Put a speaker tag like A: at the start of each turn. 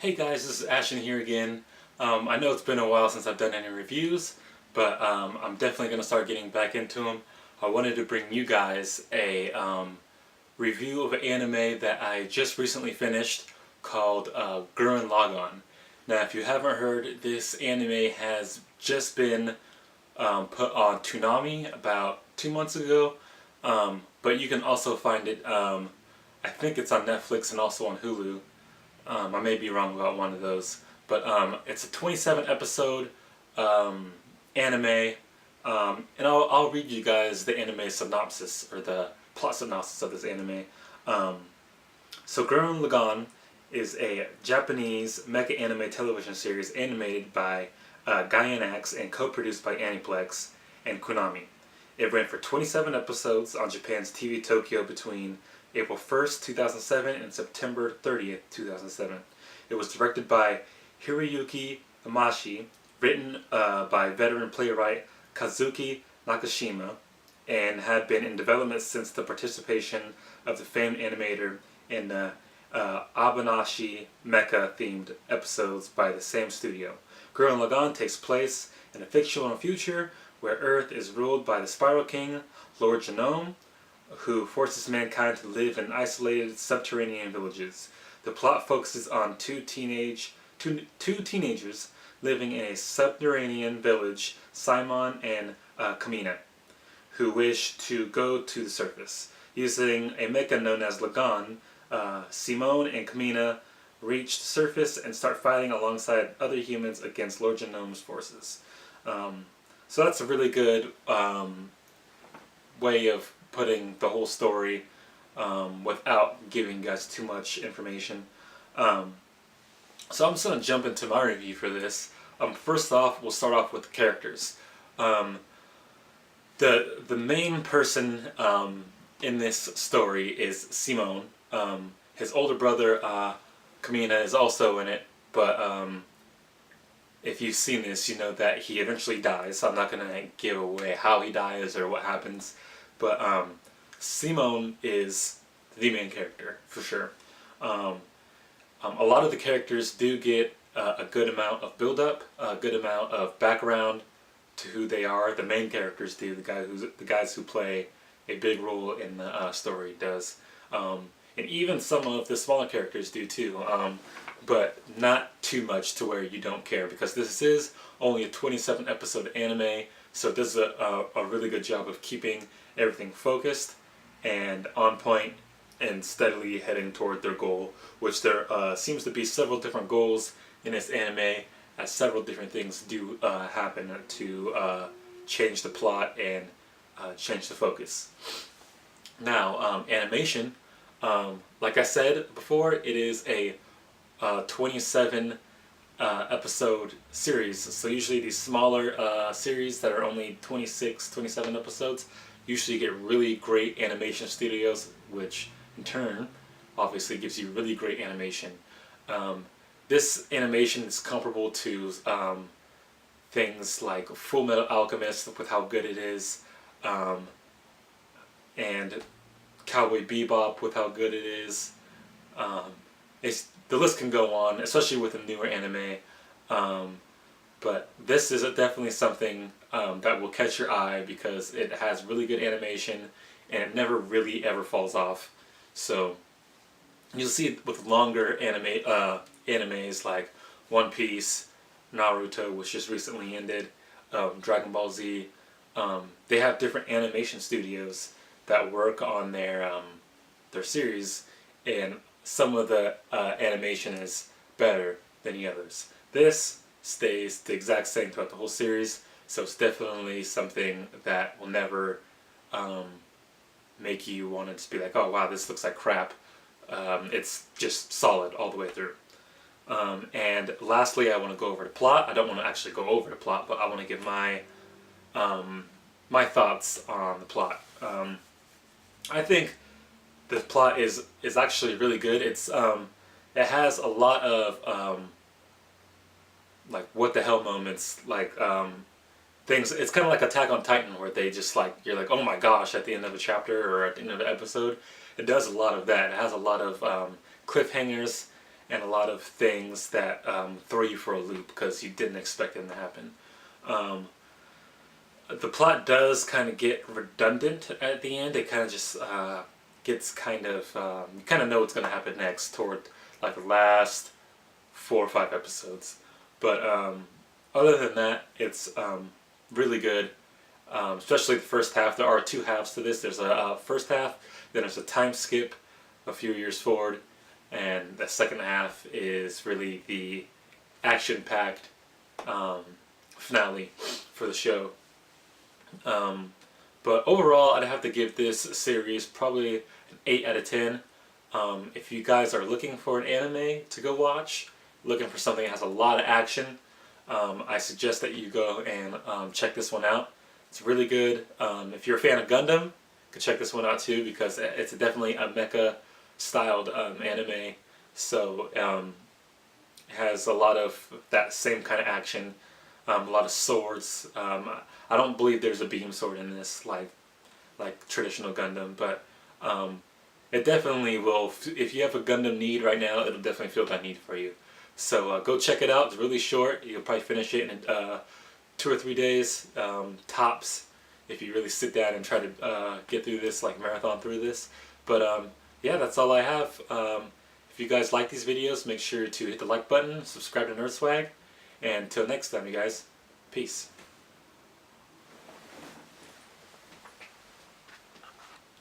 A: Hey guys, this is Ashtin here again. I know it's been a while since I've done any reviews, but I'm definitely going to start getting back into them. I wanted to bring you guys a review of an anime that I just recently finished called Gurren Lagann. Now if you haven't heard, this anime has just been put on Toonami about 2 months ago, but you can also find it, I think it's on Netflix and also on Hulu. I may be wrong about one of those, but it's a 27 episode anime, and I'll read you guys the anime synopsis, or the plot synopsis of this anime. So Gurren Lagann is a Japanese mecha anime television series animated by Gainax and co-produced by Aniplex and Konami. It ran for 27 episodes on Japan's TV Tokyo between April 1st, 2007 and September 30th, 2007. It was directed by Hiroyuki Imaishi, written by veteran playwright Kazuki Nakashima, and had been in development since the participation of the famed animator in the Abenobashi Mecha themed episodes by the same studio. Gurren Lagann takes place in a fictional future where Earth is ruled by the Spiral King, Lordgenome, who forces mankind to live in isolated subterranean villages. The plot focuses on two teenagers living in a subterranean village, Simon and Kamina, who wish to go to the surface. Using a mecha known as Lagann, Simone and Kamina reach the surface and start fighting alongside other humans against Lordgenome's forces. So that's a really good way of putting the whole story without giving you guys too much information. So I'm just going to jump into my review for this. First off, we'll start off with the characters. The main person in this story is Simone. His older brother Kamina is also in it, but if you've seen this, you know that he eventually dies. So I'm not going to give away how he dies or what happens. But Simone is the main character, for sure. A lot of the characters do get a good amount of build-up, a good amount of background to who they are. The main characters do, the guys who play a big role in the story does. And even some of the smaller characters do too, but not too much to where you don't care, because this is only a 27 episode anime, so it does a really good job of keeping everything focused and on point and steadily heading toward their goal, which there seems to be several different goals in this anime, as several different things do happen to change the plot and change the focus. Now, animation, like I said before, it is a 27 episode series, so usually these smaller series that are only 26, 27 episodes usually get really great animation studios, which in turn obviously gives you really great animation. This animation is comparable to things like Full Metal Alchemist with how good it is, and Cowboy Bebop with how good it is. The list can go on, especially with a newer anime, but this is definitely something that will catch your eye because it has really good animation and it never really ever falls off. So you'll see it with longer animes like One Piece, Naruto, which just recently ended, Dragon Ball Z. They have different animation studios that work on their series, and some of the animation is better than the others. This stays the exact same throughout the whole series, so it's definitely something that will never make you want to just be like, oh wow, this looks like crap. It's just solid all the way through. And lastly, I want to go over the plot. I don't want to actually go over the plot, but I want to give my my thoughts on the plot. I think the plot is actually really good. It has a lot of like what the hell moments, like things. It's kind of like Attack on Titan, where they just like, you're like, oh my gosh, at the end of a chapter or at the end of an episode. It does a lot of that. It has a lot of cliffhangers and a lot of things that throw you for a loop because you didn't expect them to happen. The plot does kind of get redundant at the end. It kind of just gets kind of, you kind of know what's going to happen next toward like the last 4 or 5 episodes. But other than that, it's really good. Especially the first half. There are 2 halves to this. There's a first half, then there's a time skip a few years forward, and the second half is really the action-packed finale for the show. But overall, I'd have to give this series probably an 8 out of 10. If you guys are looking for an anime to go watch, looking for something that has a lot of action, I suggest that you go and check this one out. It's really good. If you're a fan of Gundam, you can check this one out too, because it's definitely a mecha styled anime. So it has a lot of that same kind of action, a lot of swords. I don't believe there's a beam sword in this like traditional Gundam, but it definitely will. If you have a Gundam need right now, it'll definitely fill that need for you. So go check it out. It's really short. You'll probably finish it in 2 or 3 days tops, if you really sit down and try to get through this, like marathon through this. But yeah, that's all I have. If you guys like these videos, make sure to hit the like button, subscribe to NerdSwag, and until next time, you guys, peace.